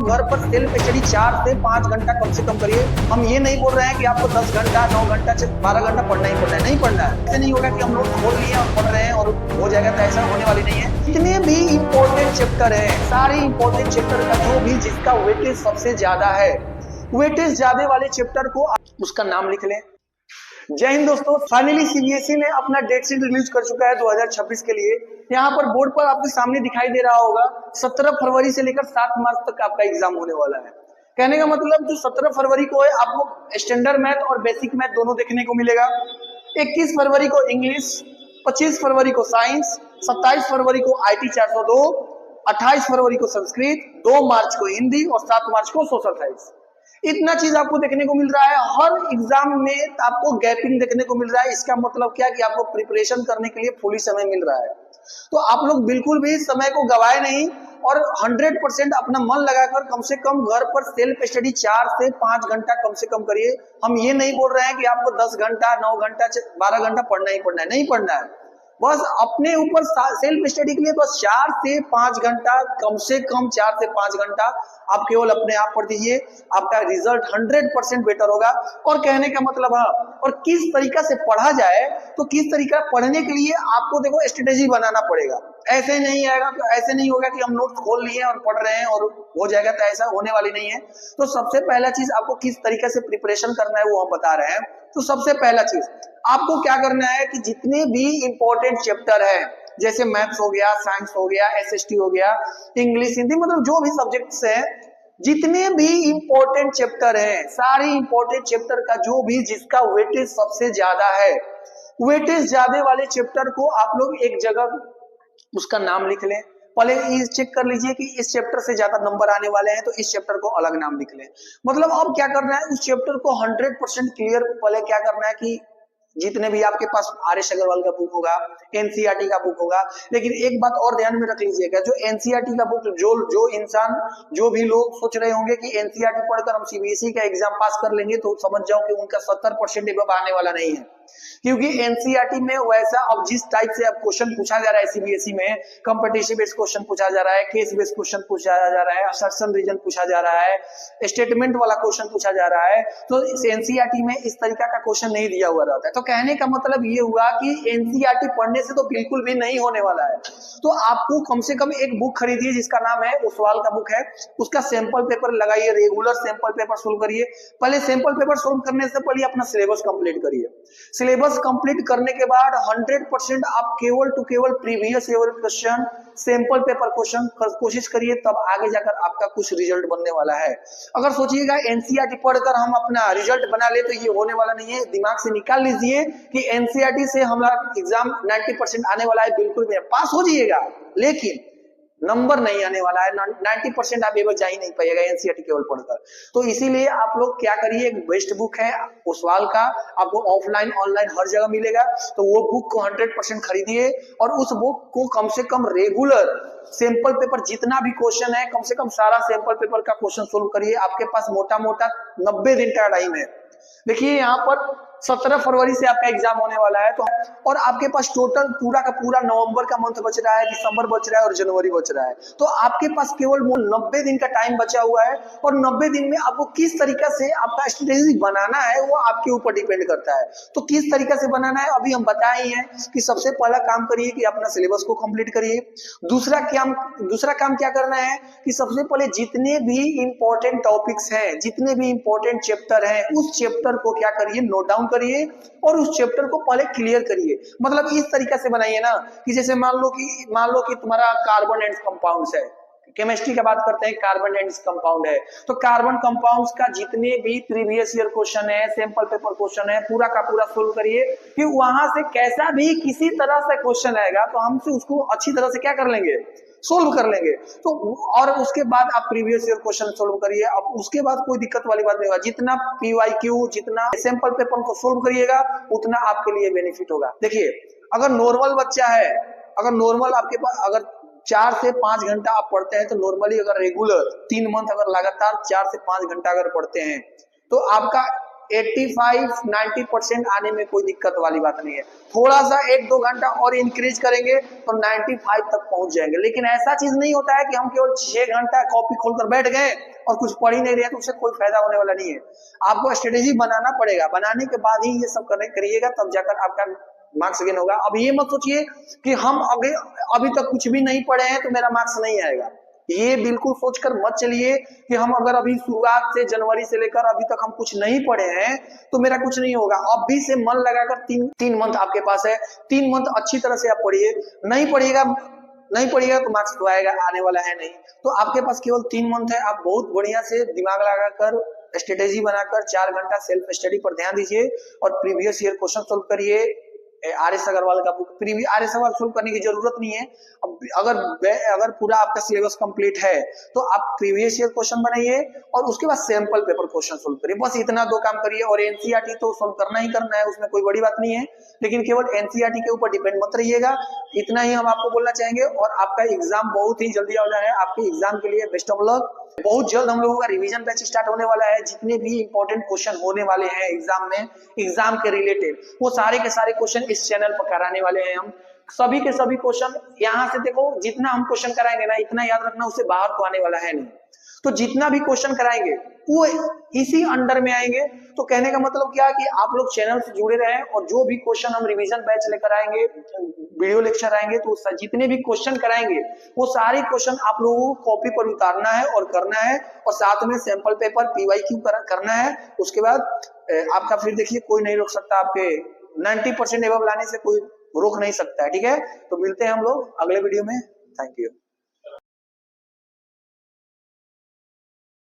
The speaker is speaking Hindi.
कम घर पर सेल्फ स्टडी 4 से 5 घंटा कम से कम करिए। हम ये नहीं बोल रहे हैं कि आपको 10 घंटा 9 घंटा 12 घंटा पढ़ना ही पढ़ना है, नहीं पढ़ना है। ऐसे नहीं होगा कि हम लोग खोल लिए और पढ़ रहे हैं और हो जाएगा, तो ऐसा होने वाली नहीं है। जितने भी इंपॉर्टेंट चैप्टर है, सारे इंपॉर्टेंट चैप्टर का जो भी जिसका वेटेज सबसे ज्यादा है, वेटेज ज्यादा वाले चैप्टर को उसका नाम लिख लें। जय हिंद दोस्तों, फाइनली सीबीएसई ने अपना डेट शीट रिलीज कर चुका है 2026 के लिए। यहाँ पर बोर्ड पर आपके सामने दिखाई दे रहा होगा 17 फरवरी से लेकर 7 मार्च तक आपका एग्जाम होने वाला है। कहने का मतलब जो 17 फरवरी को है आपको स्टैंडर्ड मैथ और बेसिक मैथ दोनों देखने को मिलेगा। 21 फरवरी को इंग्लिश, 25 फरवरी को साइंस, 27 फरवरी को आईटी 402, 28 फरवरी को संस्कृत, 2 मार्च को हिंदी और 7 मार्च को सोशल साइंस। इतना चीज आपको देखने को मिल रहा है। हर एग्जाम में आपको गैपिंग देखने को मिल रहा है। इसका मतलब क्या कि आपको प्रिपरेशन करने के लिए फुल समय मिल रहा है। तो आप लोग बिल्कुल भी समय को गवाए नहीं और 100% अपना मन लगाकर कम से कम घर पर सेल्फ स्टडी 4 से 5 घंटा कम से कम करिए। हम ये नहीं बोल रहे हैं कि आपको 10 घंटा 9 घंटा 12 घंटा पढ़ना ही पढ़ना है, नहीं पढ़ना है। बस अपने ऊपर सेल्फ स्टडी के लिए बस 4 से 5 घंटा, कम से कम 4 से 5 घंटा आप केवल अपने आप पढ़ दीजिए। आपका रिजल्ट 100% बेटर होगा। और कहने का मतलब है, और किस तरीका से पढ़ा जाए, तो किस तरीका पढ़ने के लिए आपको देखो स्ट्रेटेजी बनाना पड़ेगा। ऐसे नहीं आएगा, तो ऐसे नहीं होगा कि हम नोट्स खोल लिए और पढ़ रहे हैं और हो जाएगा, तो ऐसा होने वाली नहीं है। तो सबसे पहला चीज आपको किस तरीके से प्रिपरेशन करना है वो हम बता रहे हैं। तो सबसे पहला चीज आपको क्या करना है कि जितने भी इंपॉर्टेंट चैप्टर है, जैसे मैथ्स हो गया, साइंस हो गया, एसएसटी हो गया, इंग्लिश, हिंदी, मतलब जो भी सब्जेक्ट्स हैं, जितने भी इंपॉर्टेंट चैप्टर हैं, सारे इंपॉर्टेंट चैप्टर का जो भी जिसका वेटेज सबसे ज्यादा है, वेटेज ज्यादा वाले चैप्टर को आप लोग एक जगह उसका नाम लिख लें। पहले ये चेक कर लीजिए कि इस चैप्टर से ज्यादा नंबर आने वाले हैं, तो इस चैप्टर को अलग नाम लिख लें। मतलब अब क्या करना है, उस चैप्टर को 100% क्लियर पहले क्या करना है कि जितने भी आपके पास आर.एस. अग्रवाल का बुक होगा, एनसीईआरटी का बुक होगा। लेकिन एक बात और ध्यान में रख लीजिएगा, जो एनसीईआरटी का बुक, जो इंसान, जो भी लोग सोच रहे होंगे कि एनसीईआरटी पढ़कर हम सीबीएसई का एग्जाम पास कर लेंगे, तो समझ जाओ कि उनका 70% एबव आने वाला नहीं है। क्योंकि एनसीईआरटी में वैसा अब जिस टाइप से अब क्वेश्चन पूछा जा रहा है सीबीएसई में, कॉम्पिटिटिव बेस्ड क्वेश्चन पूछा जा रहा है, केस बेस्ड क्वेश्चन पूछा जा रहा है, असर्शन रीजन पूछा जा रहा है, स्टेटमेंट वाला क्वेश्चन पूछा जा रहा है, तो इस एनसीईआरटी में इस तरीका का क्वेश्चन नहीं दिया हुआ रहता है। तो कहने का मतलब ये हुआ कि एनसीईआरटी पढ़ने से तो बिल्कुल भी नहीं होने वाला है। तो आपको कम से कम एक बुक खरीदिए जिसका नाम है ओसवाल का बुक है, उसका सैंपल पेपर लगाइए, रेगुलर सैंपल पेपर सोल्व करिए। पहले सैंपल पेपर सोल्व करने से पहले अपना सिलेबस कंप्लीट करिए। सिलेबस कंप्लीट करने के बाद 100% आप केवल टू केवल previous year question, sample paper question कोशिश करिए, तब आगे जाकर आपका कुछ रिजल्ट बनने वाला है। अगर सोचिएगा एनसीईआरटी पढ़कर हम अपना रिजल्ट बना ले, तो ये होने वाला नहीं है। दिमाग से निकाल लीजिए कि एनसीईआरटी से हमारा एग्जाम 90% आने वाला है, बिल्कुल भी पास हो जाइएगा, लेकिन नंबर नहीं आने वाला है। 90% आप एवं जा ही नहीं पाइएगा एनसीईआरटी केवल पढ़कर। तो इसीलिए आप लोग क्या करिए, एक बेस्ट बुक है ओसवाल का, आपको ऑफलाइन ऑनलाइन हर जगह मिलेगा, तो वो बुक को 100% खरीदिए और उस बुक को कम से कम रेगुलर सैंपल पेपर जितना भी क्वेश्चन है, कम से कम सारा सैंपल पेपर का क्वेश्चन सोल्व करिए। आपके पास मोटा मोटा 90 दिन का टाइम है। देखिए यहाँ पर 17 फरवरी से आपका एग्जाम होने वाला है, तो और आपके पास टोटल पूरा का पूरा नवंबर का मंथ बच रहा है, दिसंबर बच रहा है और जनवरी बच रहा है। तो आपके पास केवल 90 दिन का टाइम बचा हुआ है, और 90 दिन में आपको किस तरीका से आपका स्ट्रेटेजी बनाना है वो आपके ऊपर डिपेंड करता है। तो किस तरीका से बनाना है अभी हम बताए ही हैं कि सबसे पहला काम करिए कि अपना सिलेबस को कंप्लीट करिए। दूसरा काम क्या करना है कि सबसे पहले जितने भी इंपॉर्टेंट टॉपिक्स हैं, जितने भी इंपॉर्टेंट चैप्टर हैं, उस चैप्टर को क्या करिए, नोट डाउन करिए और उस चैप्टर को पहले क्लियर करिए। मतलब इस तरीके से बनाइए ना कि जैसे मान लो कि तुम्हारा कार्बन एंड कंपाउंड्स है, केमिस्ट्री की बात करते हैं, कार्बन एंड कंपाउंड है, तो कार्बन कंपाउंड्स का जितने भी प्रीवियस ईयर क्वेश्चन है, सैंपल पेपर क्वेश्चन है, पूरा का पूरा सोल्व करिए कि वहां से कैसा भी किसी तरह से क्वेश्चन आएगा तो हमसे उसको अच्छी तरह से क्या कर लेंगे, सोल्व कर लेंगे। तो और उसके बाद आप प्रीवियस ईयर क्वेश्चन सोल्व करिए। अब उसके बाद कोई दिक्कत वाली बात नहीं होगा। जितना पीवाईक्यू, जितना सैंपल पेपर को सोल्व करिएगा, उतना आपके लिए बेनिफिट होगा। देखिए अगर नॉर्मल बच्चा है, अगर नॉर्मल आपके पास अगर 4 से 5 घंटा आप पढ़ते हैं, तो नॉर्मली अगर रेगुलर 3 मंथ अगर लगातार 4 से 5 घंटा अगर पढ़ते हैं, तो आपका 85-90% आने में कोई दिक्कत वाली बात नहीं है। थोड़ा सा 1-2 घंटा और इंक्रीज करेंगे तो 95 तक पहुंच जाएंगे। लेकिन ऐसा चीज नहीं होता है कि हम केवल 6 घंटा कॉपी खोलकर बैठ गए और कुछ पढ़ ही नहीं रहे तो उससे कोई फायदा होने वाला नहीं है। आपको स्ट्रेटेजी बनाना पड़ेगा, बनाने के बाद ही ये सब करिएगा, तब जाकर आपका मार्क्स गेन होगा। अब ये मत सोचिए कि हम अभी तक कुछ भी नहीं पढ़े हैं तो मेरा मार्क्स नहीं आएगा। ये बिल्कुल सोचकर मत चलिए कि हम अगर अभी शुरुआत से जनवरी से लेकर अभी तक हम कुछ नहीं पढ़े हैं तो मेरा कुछ नहीं होगा। अभी से मन लगाकर तीन मंथ आपके पास है, 3 मंथ अच्छी तरह से आप पढ़िए। नहीं पढ़िएगा तो मार्क्स तो आएगा, आने वाला है नहीं। तो आपके पास केवल 3 मंथ है, आप बहुत बढ़िया से दिमाग लगाकर स्ट्रेटेजी बनाकर 4 घंटा सेल्फ स्टडी पर ध्यान दीजिए और प्रीवियस ईयर क्वेश्चन सोल्व करिए। आर.एस. अग्रवाल का बुक आर.एस. अग्रवाल सोल्व करने की जरूरत नहीं है। अगर पूरा आपका सिलेबस कंप्लीट है तो आप प्रीवियस ईयर क्वेश्चन बनाइए और उसके बाद सैंपल पेपर क्वेश्चन सोल्व करिए। बस इतना 2 काम करिए। और एनसीईआरटी तो सोल्व करना ही करना है, उसमें कोई बड़ी बात नहीं है, लेकिन केवल एनसीईआरटी के ऊपर डिपेंड मत रहिएगा। इतना ही हम आपको बोलना चाहेंगे। और आपका एग्जाम बहुत ही जल्दी आ रहा है, आपके एग्जाम के लिए बेस्ट ऑफ लक। बहुत जल्द हम लोगों का रिवीजन बैच स्टार्ट होने वाला है। जितने भी इंपॉर्टेंट क्वेश्चन होने वाले हैं एग्जाम में, एग्जाम के रिलेटेड, वो सारे के सारे क्वेश्चन इस चैनल पर कराने वाले हैं हम। सभी के सभी क्वेश्चन यहाँ से देखो, जितना हम क्वेश्चन कराएंगे ना, इतना याद रखना उससे बाहर तो आने वाला है नहीं। तो जितना भी क्वेश्चन कराएंगे वो इसी अंडर में आएंगे। तो कहने का मतलब क्या कि आप लोग चैनल से जुड़े रहें और जो भी क्वेश्चन हम रिवीजन बैच लेकर आएंगे, वीडियो लेक्चर आएंगे, तो जितने भी क्वेश्चन कराएंगे वो सारे क्वेश्चन आप लोगों को कॉपी पर उतारना है और करना है, और साथ में सैंपल पेपर पीवाईक्यू करना है। उसके बाद आपका फिर देखिए कोई नहीं रोक सकता, आपके 90% एबव लाने से कोई रोक नहीं सकता है। ठीक है, तो मिलते हैं हम लोग अगले वीडियो में। Thank you.